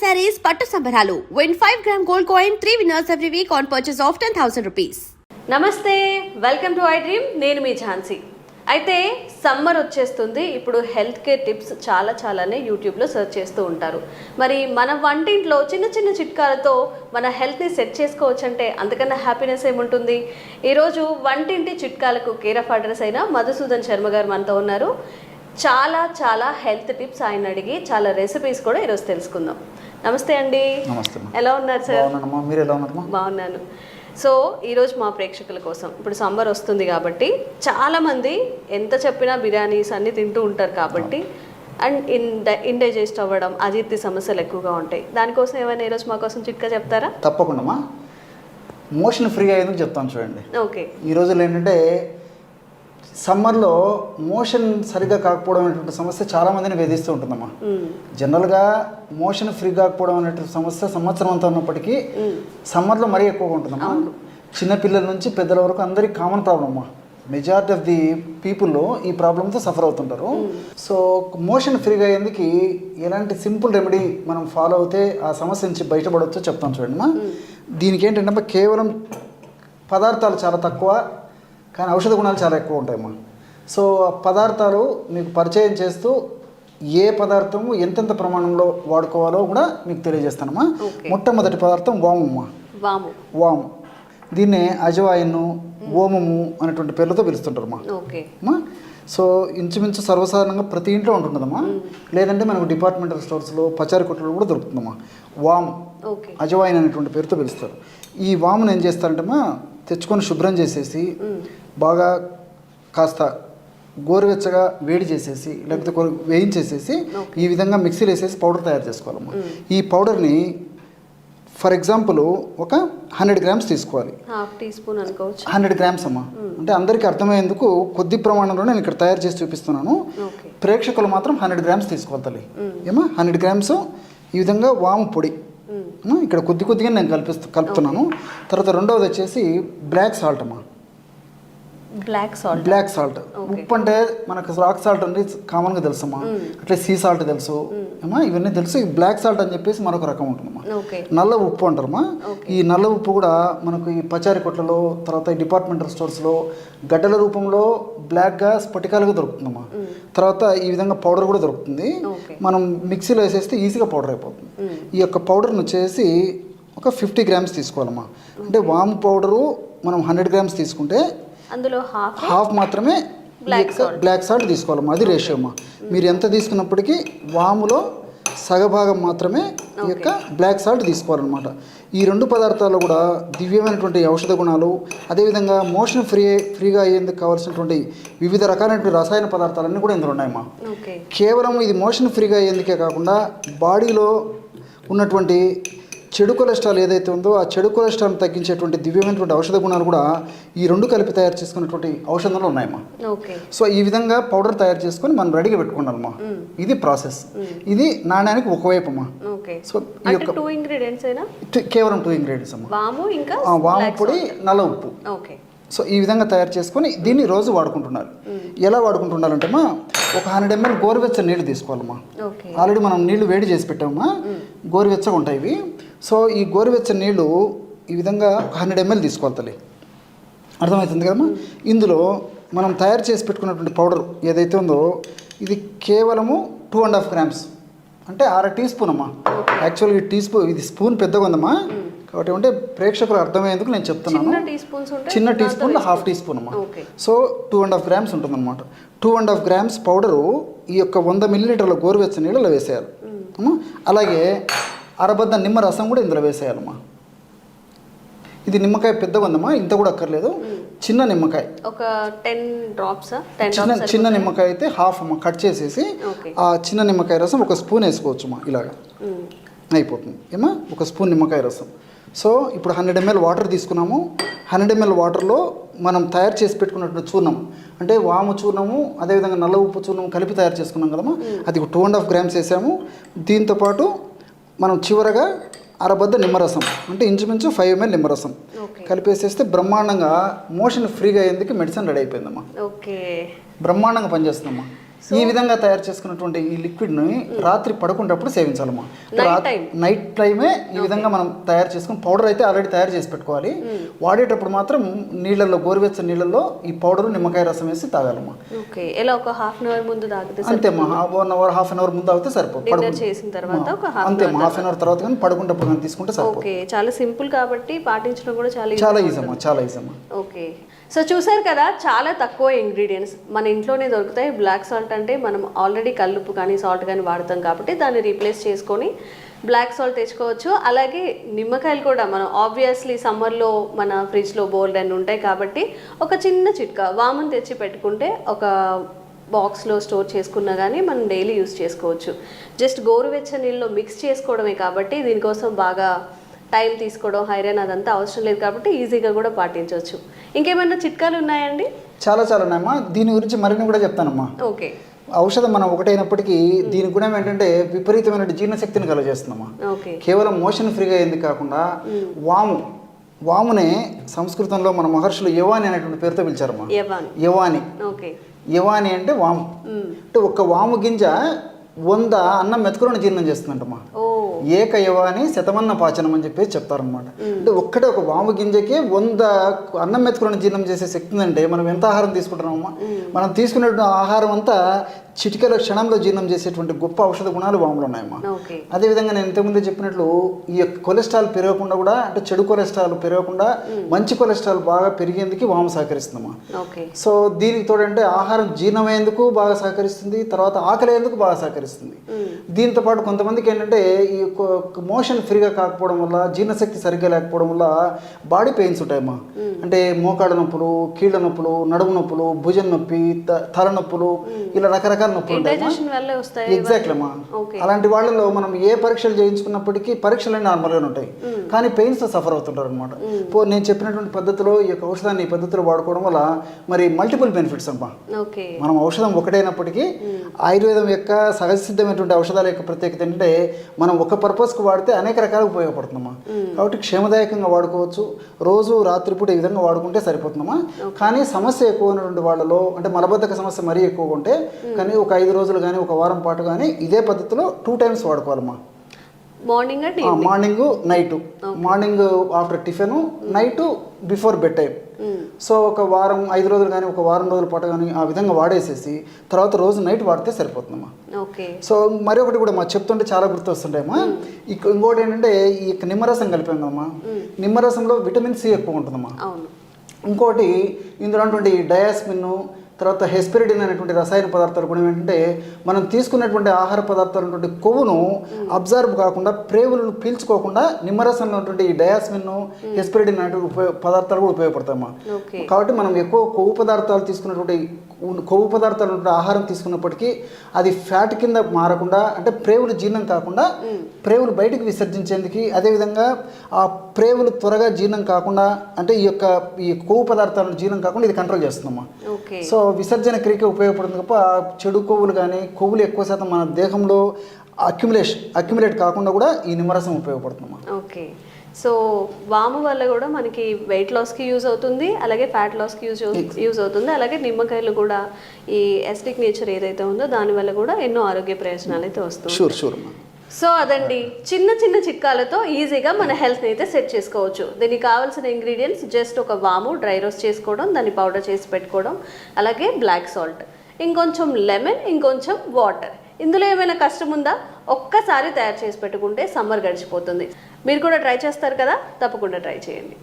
sarees పట్టు సంబరాలు. Win 5 gram gold coin, 3 winners every week on purchase of 10,000 rupees. నమస్తే, welcome to I dream. నేను మీ ఝాన్సీ. అయితే summer వచ్చేస్తుంది. ఇప్పుడు హెల్త్ కేర్ టిప్స్ చాలానే యూట్యూబ్లో సెర్చ్ చేస్తూ ఉంటారు. మరి మన వంటింట్లో చిన్న చిన్న చిట్కాలతో మన హెల్త్ని సెట్ చేసుకోవచ్చు అంటే అంతకన్నా హ్యాపీనెస్ ఏముంటుంది. ఈరోజు వంటింటి చిట్కాలకు కేర్ ఆఫ్ అడ్రస్ అయిన మధుసూదన్ శర్మ గారు మనతో ఉన్నారు. చాలా హెల్త్ టిప్స్ ఆయన అడిగి చాలా రెసిపీస్ కూడా ఈరోజు తెలుసుకుందాం. నమస్తే అండి. నమస్తే. ఎలా ఉన్నారు సార్? మీరు ఎలా ఉన్నారు? బాగున్నాను. సో ఈరోజు మా ప్రేక్షకుల కోసం, ఇప్పుడు సమ్మర్ వస్తుంది కాబట్టి చాలామంది ఎంత చెప్పినా బిర్యానీస్ అన్నీ తింటూ ఉంటారు కాబట్టి అండ్ ఇండైజెస్ట్ అవ్వడం, అజీర్తి సమస్యలు ఎక్కువగా ఉంటాయి. దానికోసం ఏమైనా ఈరోజు మా కోసం చిట్కా చెప్తారా? తప్పకుండా. మోషన్ ఫ్రీ అయ్యేందుకు చెప్తాను చూడండి. ఓకే. ఈ రోజుల్లో ఏంటంటే సమ్మర్లో మోషన్ సరిగ్గా కాకపోవడం అనేటువంటి సమస్య చాలామందిని వేధిస్తూ ఉంటుందమ్మా. జనరల్గా మోషన్ ఫ్రీ కాకపోవడం అనేటువంటి సమస్య సంవత్సరం అంతా ఉన్నప్పటికీ సమ్మర్లో మరీ ఎక్కువగా ఉంటుందమ్మా. చిన్నపిల్లల నుంచి పెద్దల వరకు అందరికీ కామన్ ప్రాబ్లమ్ అమ్మా. మెజారిటీ ఆఫ్ ది పీపుల్లో ఈ ప్రాబ్లంతో సఫర్ అవుతుంటారు. సో మోషన్ ఫ్రీగా అయ్యేందుకు ఎలాంటి సింపుల్ రెమెడీ మనం ఫాలో అవుతే ఆ సమస్య నుంచి బయటపడవచ్చో చెప్తాను చూడండి అమ్మా. దీనికి ఏంటంటే కేవలం పదార్థాలు చాలా తక్కువ, కానీ ఔషధ గుణాలు చాలా ఎక్కువ ఉంటాయమ్మా. సో ఆ పదార్థాలు మీకు పరిచయం చేస్తూ ఏ పదార్థము ఎంతెంత ప్రమాణంలో వాడుకోవాలో కూడా మీకు తెలియజేస్తానమ్మా. మొట్టమొదటి పదార్థం వామమ్మా. వాము. దీన్నే అజవాయిన్, ఓమము అనేటువంటి పేర్లతో పిలుస్తుంటారమ్మా. సో ఇంచుమించు సర్వసాధారణంగా ప్రతి ఇంట్లో ఉంటుందమ్మా. లేదంటే మనకు డిపార్ట్మెంటల్ స్టోర్స్లో, పచారీ కొట్టులో కూడా దొరుకుతుందమ్మా. వాము, అజవాయిన్ అనేటువంటి పేరుతో పిలుస్తారు. ఈ వామును ఏం చేస్తారంటేమ్మా, తెచ్చుకొని శుభ్రం చేసేసి బాగా కాస్త గోరువెచ్చగా వేడి చేసేసి లేకపోతే వేయించేసేసి ఈ విధంగా మిక్సీలో వేసేసి పౌడర్ తయారు చేసుకోవాలమ్మా. ఈ పౌడర్ని ఫర్ ఎగ్జాంపుల్ ఒక 100 గ్రామ్స్ తీసుకోవాలి. 100 గ్రామ్స్ అమ్మా. అంటే అందరికీ అర్థమయ్యేందుకు కొద్ది ప్రమాణంలో నేను ఇక్కడ తయారు చేసి చూపిస్తున్నాను. ప్రేక్షకులు మాత్రం 100 గ్రామ్స్ తీసుకోవాలి తల్లి. ఏమా 100 గ్రామ్స్ ఈ విధంగా వాము పొడి ఇక్కడ కొద్దిగా నేను కలుపుతున్నాను. తర్వాత రెండవది వచ్చేసి బ్లాక్ సాల్ట్ అమ్మా. Black salt. ఉప్పు అంటే మనకు రాక్ సాల్ట్ అనేది కామన్గా తెలుసమ్మా. అట్లే సీ సాల్ట్ తెలుసు అమ్మా, ఇవన్నీ తెలుసు. ఈ బ్లాక్ సాల్ట్ అని చెప్పేసి మరొక రకం ఉంటుందమ్మా. నల్ల ఉప్పు అంటారమ్మా. ఈ నల్ల ఉప్పు కూడా మనకు ఈ పచారీ కొట్లలో, తర్వాత ఈ డిపార్ట్మెంటల్ స్టోర్స్లో గడ్డల రూపంలో బ్లాక్గా స్ఫటికాలుగా దొరుకుతుందమ్మా. తర్వాత ఈ విధంగా పౌడర్ కూడా దొరుకుతుంది. మనం మిక్సీలో వేసేస్తే ఈజీగా పౌడర్ అయిపోతుంది. ఈ యొక్క పౌడర్ను వచ్చేసి ఒక 50 గ్రామ్స్ తీసుకోవాలమ్మా. అంటే వాము పౌడరు మనం 100 గ్రామ్స్ తీసుకుంటే అందులో హాఫ్ మాత్రమే బ్లాక్ సాల్ట్ తీసుకోవాలమ్మా. అది రేషియో అమ్మా. మీరు ఎంత తీసుకున్నప్పటికీ వాములో సగభాగం మాత్రమే ఈ యొక్క బ్లాక్ సాల్ట్ తీసుకోవాలన్నమాట. ఈ రెండు పదార్థాల్లో కూడా దివ్యమైనటువంటి ఔషధ గుణాలు, అదేవిధంగా మోషన్ ఫ్రీగా అయ్యేందుకు కావాల్సినటువంటి వివిధ రకాలైనటువంటి రసాయన పదార్థాలన్నీ కూడా ఇందులో ఉన్నాయమ్మా. కేవలం ఇది మోషన్ ఫ్రీగా అయ్యేందుకే కాకుండా బాడీలో ఉన్నటువంటి చెడు కొలెస్ట్రాల్ ఏదైతే ఉందో ఆ చెడు కొలెస్ట్రాల్ తగ్గించేటువంటి దివ్యమైనటువంటి ఔషధ గుణాలు కూడా ఈ రెండు కలిపి తయారు చేసుకున్నటువంటి ఔషధాలు ఉన్నాయమ్మా. సో ఈ విధంగా పౌడర్ తయారు చేసుకొని మనం రెడీగా పెట్టుకోవాలమ్మా. ఇది ప్రాసెస్. ఇది నాణ్యానికి ఒకవైపు అమ్మా. సో ఈ యొక్క కేవలం 2 ఇంగ్రీడియంట్స్ అమ్మా. వాము పొడి, నల్ల ఉప్పు. సో ఈ విధంగా తయారు చేసుకొని దీన్ని రోజు వాడుకుంటున్నారు. ఎలా వాడుకుంటున్నారంటే అమ్మా, ఒక 100 ml గోరువెచ్చని నీళ్ళు తీసుకోవాలమ్మా. ఆల్రెడీ మనం నీళ్లు వేడి చేసి పెట్టామమ్మా, గోరువెచ్చగా ఉంటాయి ఇవి. సో ఈ గోరువెచ్చని నీళ్ళు ఈ విధంగా 100 ml తీసుకోవాలి తల్లి. అర్థమవుతుంది కదమ్మా. ఇందులో మనం తయారు చేసి పెట్టుకున్నటువంటి పౌడర్ ఏదైతే ఉందో ఇది కేవలము 2.5 గ్రామ్స్, అంటే 1/2 టీ స్పూన్ అమ్మా. యాక్చువల్గా ఇది స్పూన్ పెద్దగా ఉందమ్మా, కాబట్టి అంటే ప్రేక్షకులు అర్థమయ్యేందుకు నేను చెప్తున్నాను. చిన్న టీ స్పూన్లో 1/2 టీ స్పూన్ అమ్మా. సో 2.5 గ్రామ్స్ ఉంటుందన్నమాట. 2.5 గ్రామ్స్ పౌడరు ఈ యొక్క 100 మిల్లీలీటర్ల గోరువెచ్చని నీళ్ళలో వేసేయాలి అమ్మా. అలాగే అరబద్ద నిమ్మ రసం కూడా ఇందులో వేసేయాలమ్మా. ఇది నిమ్మకాయ పెద్దగా ఉందమ్మా, ఇంత కూడా అక్కర్లేదు. చిన్న నిమ్మకాయ ఒక 10 డ్రాప్స్. చిన్న నిమ్మకాయ అయితే హాఫ్ అమ్మా కట్ చేసేసి ఆ చిన్న నిమ్మకాయ రసం ఒక స్పూన్ వేసుకోవచ్చు అమ్మా. ఇలాగా అయిపోతుంది ఏమా, ఒక స్పూన్ నిమ్మకాయ రసం. సో ఇప్పుడు 100 ml వాటర్ తీసుకున్నాము. 100 ml వాటర్లో మనం తయారు చేసి పెట్టుకున్నటువంటి చూర్ణం, అంటే వాము చూర్ణము, అదేవిధంగా నల్ల ఉప్పు చూర్ణం కలిపి తయారు చేసుకున్నాం కదమ్మా, అది 2.5 గ్రామ్స్ వేసాము. దీంతోపాటు మనం చివరగా అరబద్ద నిమ్మరసం, అంటే ఇంచుమించు 5 ml నిమ్మరసం కలిపేసేస్తే బ్రహ్మాండంగా మోషన్ ఫ్రీగా అయ్యేందుకు మెడిసిన్ రెడీ అయిపోయిందమ్మా. బ్రహ్మాండంగా పనిచేస్తుందమ్మా. ఈ విధంగా తయారు చేసుకున్నటువంటి ఈ లిక్విడ్ని రాత్రి పడుకునేటప్పుడు సేవించాలమ్మా. నైట్ టైమే ఈ విధంగా మనం తయారు చేసుకుని పౌడర్ అయితే ఆల్రెడీ తయారు చేసి పెట్టుకోవాలి. వాడేటప్పుడు మాత్రం నీళ్ళల్లో, గోరువెచ్చని నీళ్ళల్లో ఈ పౌడర్, నిమ్మకాయ రసం వేసి తాగాలమ్మా. ఓకే, ఎలా ఒక హాఫ్ అన్ అవర్ ముందు తాగితే అంతేమ్మా. 1 అవర్, హాఫ్ అన్ అవర్ ముందు తాగితే సరిపోతుంది. చేసిన తర్వాత ఒక అంతేమ్మా, హాఫ్ అన్ అవర్ తర్వాత కానీ పడుకునేటప్పుడు కానీ తీసుకుంటే సరిపోతుంది. ఓకే, చాలా సింపుల్ కాబట్టి పాటించడం కూడా చాలా ఈజీ అమ్మా, చాలా ఈజీ అమ్మా. ఓకే, సో చూసారు కదా, చాలా తక్కువ ఇంగ్రీడియంట్స్ మన ఇంట్లోనే దొరుకుతాయి. బ్లాక్ సాల్ట్ అంటే మనం ఆల్రెడీ కల్లుప్పు కానీ సాల్ట్ కానీ వాడతాం కాబట్టి దాన్ని రీప్లేస్ చేసుకొని బ్లాక్ సాల్ట్ తెచ్చుకోవచ్చు. అలాగే నిమ్మకాయలు కూడా మనం ఆబ్వియస్లీ సమ్మర్లో మన ఫ్రిడ్జ్లో బోల్డ్ అని ఉంటాయి కాబట్టి ఒక చిన్న చిట్కా వామును తెచ్చి పెట్టుకుంటే ఒక బాక్స్లో స్టోర్ చేసుకున్నా కానీ మనం డైలీ యూస్ చేసుకోవచ్చు. జస్ట్ గోరువెచ్చని నీళ్ళలో మిక్స్ చేసుకోవడమే కాబట్టి దీనికోసం బాగా టైం తీసుకోవడం, ఐరన్ అదంతా అవసరం లేదు కాబట్టి ఈజీగా కూడా పాటించవచ్చు. ఇంకేమైనా చిట్కాలు ఉన్నాయండి? చాలా ఉన్నాయమ్మా. దీని గురించి మరిన్ని కూడా చెప్తానమ్మా. ఓకే, ఔషధం మనం ఒకటైనప్పటికీ దీని గుణం ఏంటంటే విపరీతమైన జీర్ణశక్తిని కలుగజేస్తుందమ్మా. కేవలం మోషన్ ఫ్రీగా అయింది కాకుండా వామునే సంస్కృతంలో మన మహర్షులు యవాని అనేటువంటి పేరుతో పిలిచారమ్మా. యవాని అంటే వాము. అంటే ఒక్క వాము గింజ 100 అన్నం మెతుకులను జీర్ణం చేస్తుందంటమ్మా. ఏకయవాని శతమన్న పాచనం అని చెప్పేసి చెప్తారనమాట. అంటే ఒక్కటే ఒక వాము గింజకి 100 అన్నం మెతుకులను జీర్ణం చేసే శక్తి ఉందంటే మనం ఎంత ఆహారం తీసుకుంటున్నామమ్మా. మనం తీసుకునే ఆహారం అంతా చిటికల క్షణంలో జీర్ణం చేసేటువంటి గొప్ప ఔషధ గుణాలు వాములో ఉన్నాయమ్మా. అదేవిధంగా నేను ఇంతకుముందే చెప్పినట్లు ఈ కొలెస్ట్రాల్ పెరగకుండా కూడా, అంటే చెడు కొలెస్ట్రాల్ పెరగకుండా మంచి కొలెస్ట్రాల్ బాగా పెరిగేందుకు వాము సహకరిస్తుందమ్మా. సో దీనికి తోడంటే ఆహారం జీర్ణమయ్యేందుకు బాగా సహకరిస్తుంది, తర్వాత ఆకలేందుకు బాగా సహకరిస్తుంది. దీంతో పాటు కొంతమందికి ఏంటంటే ఈ మోషన్ ఫ్రీగా కాకపోవడం వల్ల, జీర్ణశక్తి సరిగ్గా లేకపోవడం వల్ల బాడీ పెయిన్స్ ఉంటాయమ్మా. అంటే మోకాళ్ళ నొప్పులు, కీళ్ళ నొప్పులు, నడుము నొప్పులు, భుజం నొప్పి, తలనొప్పులు, ఇలా రకరకాల నొప్పులు ఉంటాయి. ఎగ్జాక్ట్లీ అమ్మా. అలాంటి వాళ్ళలో మనం ఏ పరీక్షలు చేయించుకున్నప్పటికీ పరీక్షలు నార్మల్గానే ఉంటాయి, కానీ పెయిన్స్ తో సఫర్ అవుతుంటారు అనమాట. నేను చెప్పినటువంటి పద్ధతిలో ఈ యొక్క ఔషధాన్ని ఈ పద్ధతిలో వాడుకోవడం వల్ల మరి మల్టిపుల్ బెనిఫిట్స్ అమ్మా. మనం ఔషధం ఒకటైనప్పటికీ ఆయుర్వేదం యొక్క సహజ సిద్ధమైనటువంటి ఔషధాల యొక్క ప్రత్యేకత ఏంటంటే మనం ఒక పర్పస్కి వాడితే అనేక రకాలుగా ఉపయోగపడుతుందమ్మా. కాబట్టి క్షేమదాయకంగా వాడుకోవచ్చు. రోజు రాత్రిపూట ఈ విధంగా వాడుకుంటే సరిపోతుందమ్మా. కానీ సమస్య ఎక్కువ ఉన్నటువంటి వాళ్ళలో, అంటే మలబద్ధక సమస్య మరీ ఎక్కువగా ఉంటే కానీ ఒక 5 రోజులు కానీ ఒక వారం పాటు కానీ ఇదే పద్ధతిలో 2 టైమ్స్ వాడుకోవాలమ్మా. Morning night, morning after tiffin, night before bed time. So ఒక వారం 5 రోజులు కానీ ఒక వారం రోజుల పాటు కానీ ఆ విధంగా వాడేసేసి తర్వాత రోజు నైట్ వాడితే సరిపోతుందమ్మా. సో మరొకటి కూడా మా చెప్తుంటే చాలా గుర్తొస్తుంటాయమ్మా. ఇంకోటి ఏంటంటే ఈ నిమ్మరసం కలిపాం కదమ్మా, నిమ్మరసంలో విటమిన్ సి ఎక్కువ ఉంటుందమ్మా. ఇంకోటి ఇందులో ఉన్నటువంటి డయాస్మిన్, తర్వాత హెస్పెరిడిన్ అనేటువంటి రసాయన పదార్థాలు కూడా ఏంటంటే మనం తీసుకున్నటువంటి ఆహార పదార్థాలు ఉన్నటువంటి కొవ్వును అబ్జర్వ్ కాకుండా, ప్రేవులను పీల్చుకోకుండా నిమ్మరసంలో ఉన్నటువంటి ఈ డయాస్మిన్, హెస్పెరిడిన్ అనేటువంటి పదార్థాలు కూడా ఉపయోగపడతాయమ్మా. కాబట్టి మనం ఎక్కువ కొవ్వు పదార్థాలు తీసుకున్నటువంటి ఆహారం తీసుకున్నప్పటికీ అది ఫ్యాట్ కింద మారకుండా, అంటే ప్రేవులు జీర్ణం కాకుండా ప్రేవులు బయటికి విసర్జించేందుకు, అదేవిధంగా ఆ ప్రేవులు త్వరగా జీర్ణం కాకుండా, అంటే ఈ కొవ్వు పదార్థాలను జీర్ణం కాకుండా ఇది కంట్రోల్ చేస్తుందమ్మా. సో విసర్జన క్రియకి ఉపయోగపడుతుంది తప్ప చెడు కొవ్వులు కానీ, కొవ్వులు ఎక్కువ శాతం మన దేహంలో అక్యుములేట్ కాకుండా కూడా ఈ నిమ్మరసం ఉపయోగపడుతుందమ్మా. ఓకే, సో వాము వల్ల కూడా మనకి వెయిట్ లాస్కి యూజ్ అవుతుంది, అలాగే ఫ్యాట్ లాస్కి యూజ్ అవుతుంది. అలాగే నిమ్మకాయలు కూడా ఈ ఎసిడిక్ నేచర్ ఏదైతే ఉందో దానివల్ల కూడా ఎన్నో ఆరోగ్య ప్రయోజనాలు అయితే వస్తుంది. షూర్. సో అదండి, చిన్న చిట్కాలతో ఈజీగా మన హెల్త్ని అయితే సెట్ చేసుకోవచ్చు. దీనికి కావాల్సిన ఇంగ్రీడియంట్స్ జస్ట్ ఒక వాము డ్రై రోస్ట్ చేసుకోవడం, దాన్ని పౌడర్ చేసి పెట్టుకోవడం, అలాగే బ్లాక్ సాల్ట్, ఇంకొంచెం లెమన్, ఇంకొంచెం వాటర్. ఇందులో ఏమైనా కష్టం ఉందా? ఒక్కసారి తయారు చేసి పెట్టుకుంటే సమ్మర్ గడిచిపోతుంది. మీరు కూడా ట్రై చేస్తారు కదా, తప్పకుండా ట్రై చేయండి.